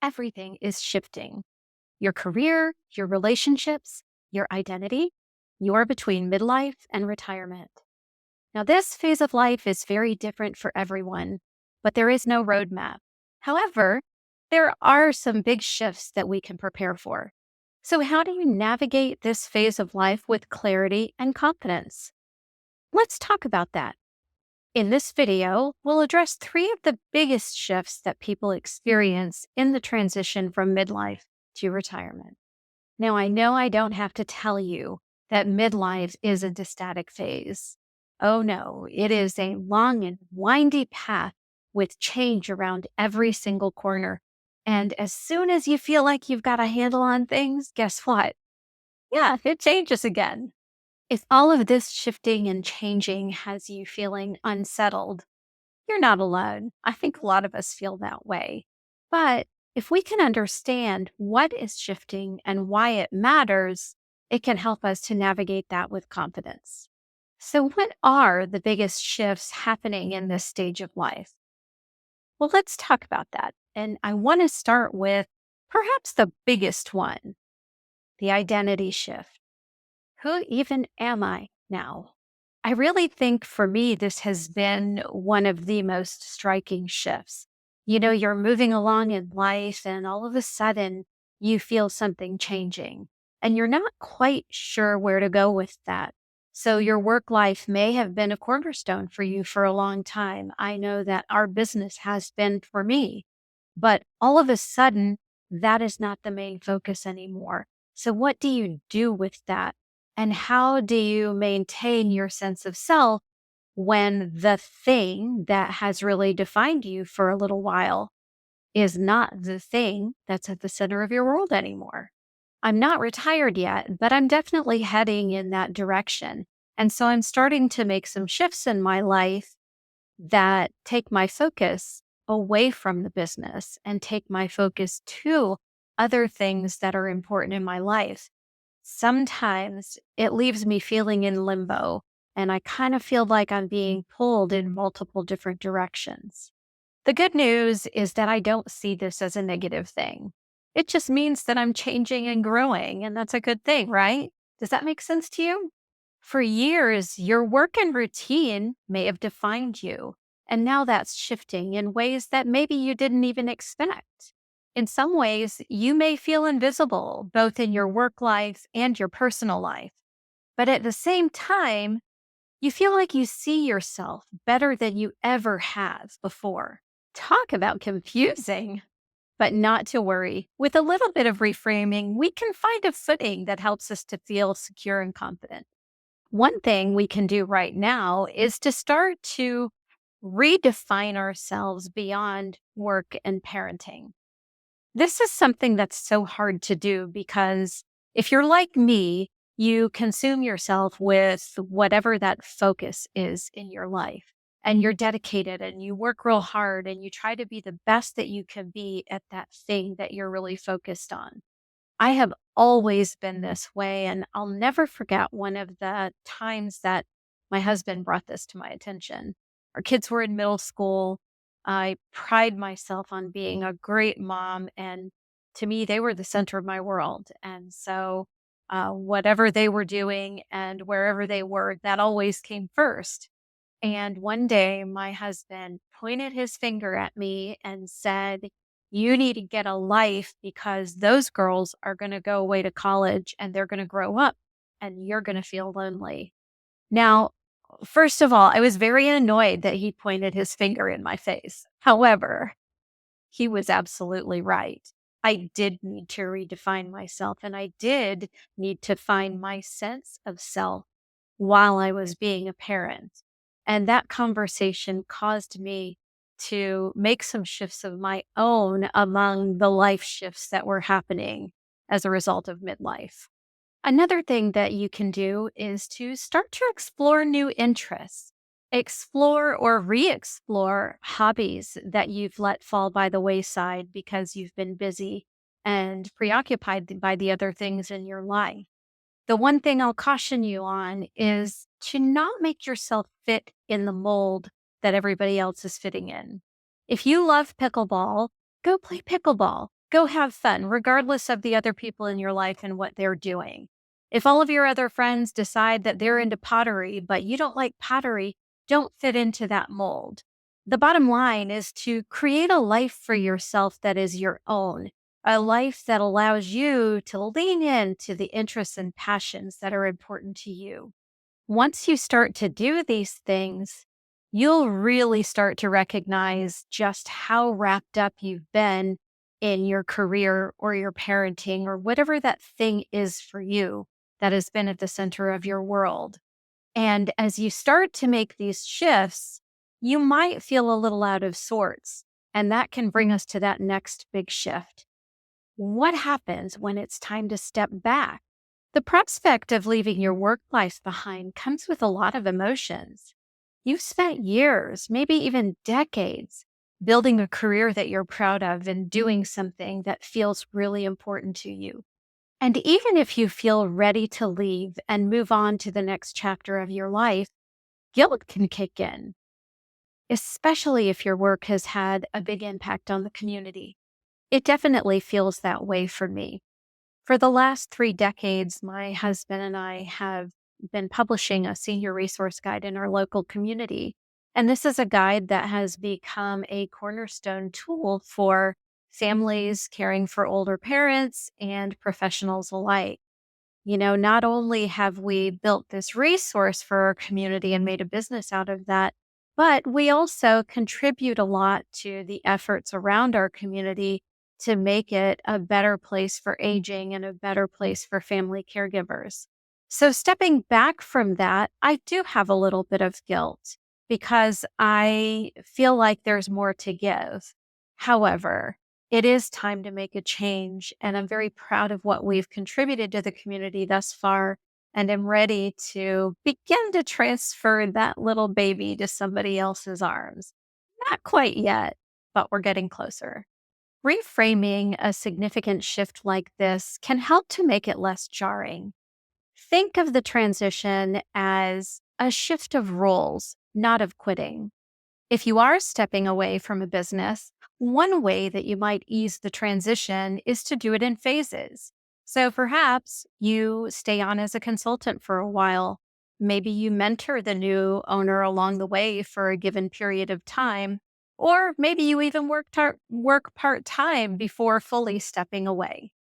everything is shifting. Your career, your relationships, your identity. You're between midlife and retirement. Now, this phase of life is very different for everyone, but there is no roadmap. However, there are some big shifts that we can prepare for. So, how do you navigate this phase of life with clarity and confidence? Let's talk about that. In this video, we'll address three of the biggest shifts that people experience in the transition from midlife to retirement. Now, I know I don't have to tell you that midlife isn't a static phase. Oh no, it is a long and windy path with change around every single corner. And as soon as you feel like you've got a handle on things, guess what? Yeah, it changes again. If all of this shifting and changing has you feeling unsettled, you're not alone. I think a lot of us feel that way. But if we can understand what is shifting and why it matters, it can help us to navigate that with confidence. So, what are the biggest shifts happening in this stage of life? Well, let's talk about that. And I want to start with perhaps the biggest one, the identity shift. Who even am I now? I really think for me, this has been one of the most striking shifts. You're moving along in life, and all of a sudden, you feel something changing, and you're not quite sure where to go with that. So, your work life may have been a cornerstone for you for a long time. I know that our business has been for me, but all of a sudden, that is not the main focus anymore. So, what do you do with that? And how do you maintain your sense of self when the thing that has really defined you for a little while is not the thing that's at the center of your world anymore? I'm not retired yet, but I'm definitely heading in that direction. And so I'm starting to make some shifts in my life that take my focus away from the business and take my focus to other things that are important in my life. Sometimes it leaves me feeling in limbo, and I kind of feel like I'm being pulled in multiple different directions. The good news is that I don't see this as a negative thing. It just means that I'm changing and growing, and that's a good thing, right? Does that make sense to you? For years, your work and routine may have defined you, and now that's shifting in ways that maybe you didn't even expect. In some ways, you may feel invisible, both in your work life and your personal life. But at the same time, you feel like you see yourself better than you ever have before. Talk about confusing. But not to worry. With a little bit of reframing, we can find a footing that helps us to feel secure and confident. One thing we can do right now is to start to redefine ourselves beyond work and parenting. This is something that's so hard to do because if you're like me, you consume yourself with whatever that focus is in your life. And you're dedicated and you work real hard and you try to be the best that you can be at that thing that you're really focused on. I have always been this way, and I'll never forget one of the times that my husband brought this to my attention. Our kids were in middle school. I pride myself on being a great mom, and to me, they were the center of my world. And so, whatever they were doing and wherever they were, that always came first. And one day, my husband pointed his finger at me and said, "You need to get a life because those girls are going to go away to college and they're going to grow up and you're going to feel lonely." Now, first of all, I was very annoyed that he pointed his finger in my face. However, he was absolutely right. I did need to redefine myself and I did need to find my sense of self while I was being a parent. And that conversation caused me to make some shifts of my own among the life shifts that were happening as a result of midlife. Another thing that you can do is to start to explore new interests. Explore or re explore hobbies that you've let fall by the wayside because you've been busy and preoccupied by the other things in your life. The one thing I'll caution you on is to not make yourself fit in the mold that everybody else is fitting in. If you love pickleball, go play pickleball. go have fun, regardless of the other people in your life and what they're doing. If all of your other friends decide that they're into pottery, but you don't like pottery, don't fit into that mold. The bottom line is to create a life for yourself that is your own, a life that allows you to lean into the interests and passions that are important to you. Once you start to do these things, you'll really start to recognize just how wrapped up you've been in your career or your parenting or whatever that thing is for you that has been at the center of your world. And as you start to make these shifts, you might feel a little out of sorts. And that can bring us to that next big shift. What happens when it's time to step back? The prospect of leaving your work life behind comes with a lot of emotions. You've spent years, maybe even decades, building a career that you're proud of and doing something that feels really important to you. And even if you feel ready to leave and move on to the next chapter of your life, guilt can kick in, especially if your work has had a big impact on the community. It definitely feels that way for me. For the last 3 decades, my husband and I have been publishing a senior resource guide in our local community. And this is a guide that has become a cornerstone tool for families caring for older parents and professionals alike. Not only have we built this resource for our community and made a business out of that, but we also contribute a lot to the efforts around our community to make it a better place for aging and a better place for family caregivers. So, stepping back from that, I do have a little bit of guilt because I feel like there's more to give. However, it is time to make a change, and I'm very proud of what we've contributed to the community thus far. And I'm ready to begin to transfer that little baby to somebody else's arms. Not quite yet, but we're getting closer. Reframing a significant shift like this can help to make it less jarring. Think of the transition as a shift of roles, not of quitting. If you are stepping away from a business, one way that you might ease the transition is to do it in phases. So perhaps you stay on as a consultant for a while. Maybe you mentor the new owner along the way for a given period of time. Or maybe you even work part time before fully stepping away.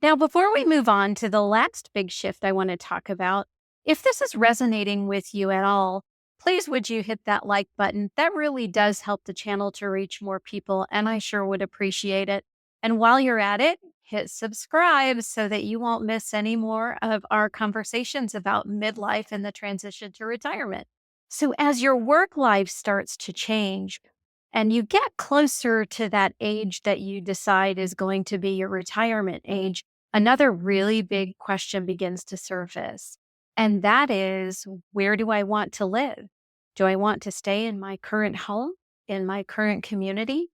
Now, before we move on to the last big shift I want to talk about, if this is resonating with you at all, please would you hit that like button? That really does help the channel to reach more people, and I sure would appreciate it. And while you're at it, hit subscribe so that you won't miss any more of our conversations about midlife and the transition to retirement. So, as your work life starts to change, and you get closer to that age that you decide is going to be your retirement age, another really big question begins to surface. And that is, where do I want to live? Do I want to stay in my current home, in my current community?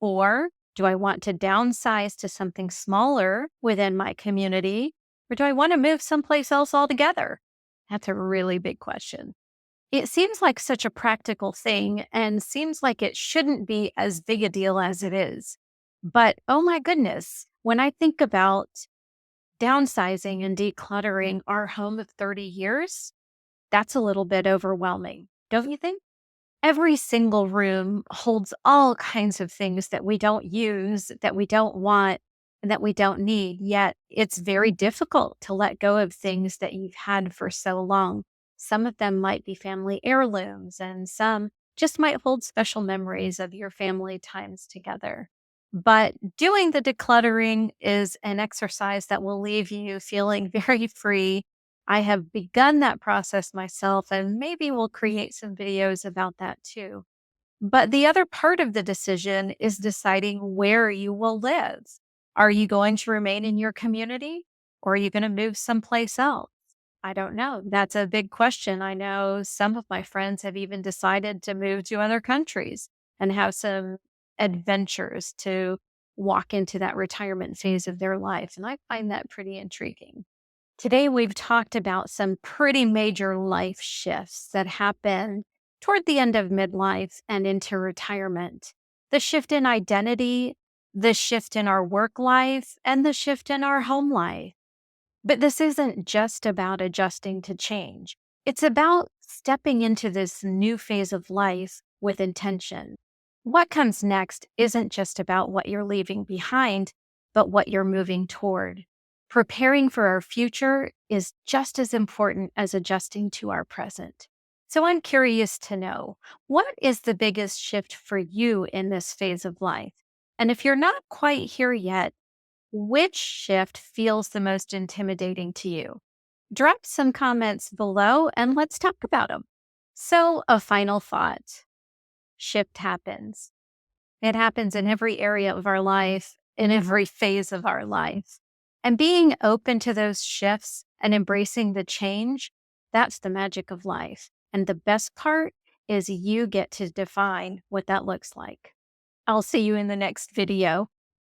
Or do I want to downsize to something smaller within my community? Or do I want to move someplace else altogether? That's a really big question. It seems like such a practical thing and seems like it shouldn't be as big a deal as it is. But oh my goodness, when I think about downsizing and decluttering our home of 30 years, that's a little bit overwhelming, don't you think? Every single room holds all kinds of things that we don't use, that we don't want, and that we don't need. Yet it's very difficult to let go of things that you've had for so long. Some of them might be family heirlooms, and some just might hold special memories of your family times together. But doing the decluttering is an exercise that will leave you feeling very free. I have begun that process myself, and maybe we'll create some videos about that too. But the other part of the decision is deciding where you will live. Are you going to remain in your community, or are you going to move someplace else? I don't know. That's a big question. I know some of my friends have even decided to move to other countries and have some adventures to walk into that retirement phase of their life. And I find that pretty intriguing. Today, we've talked about some pretty major life shifts that happen toward the end of midlife and into retirement. The shift in identity, the shift in our work life, and the shift in our home life. But this isn't just about adjusting to change. It's about stepping into this new phase of life with intention. What comes next isn't just about what you're leaving behind, but what you're moving toward. Preparing for our future is just as important as adjusting to our present. So I'm curious to know, what is the biggest shift for you in this phase of life? And if you're not quite here yet, which shift feels the most intimidating to you? Drop some comments below and let's talk about them. So, a final thought: shift happens. It happens in every area of our life, in every phase of our life. And being open to those shifts and embracing the change, that's the magic of life. And the best part is you get to define what that looks like. I'll see you in the next video.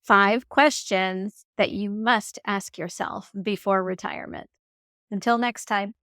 5 questions that you must ask yourself before retirement. Until next time.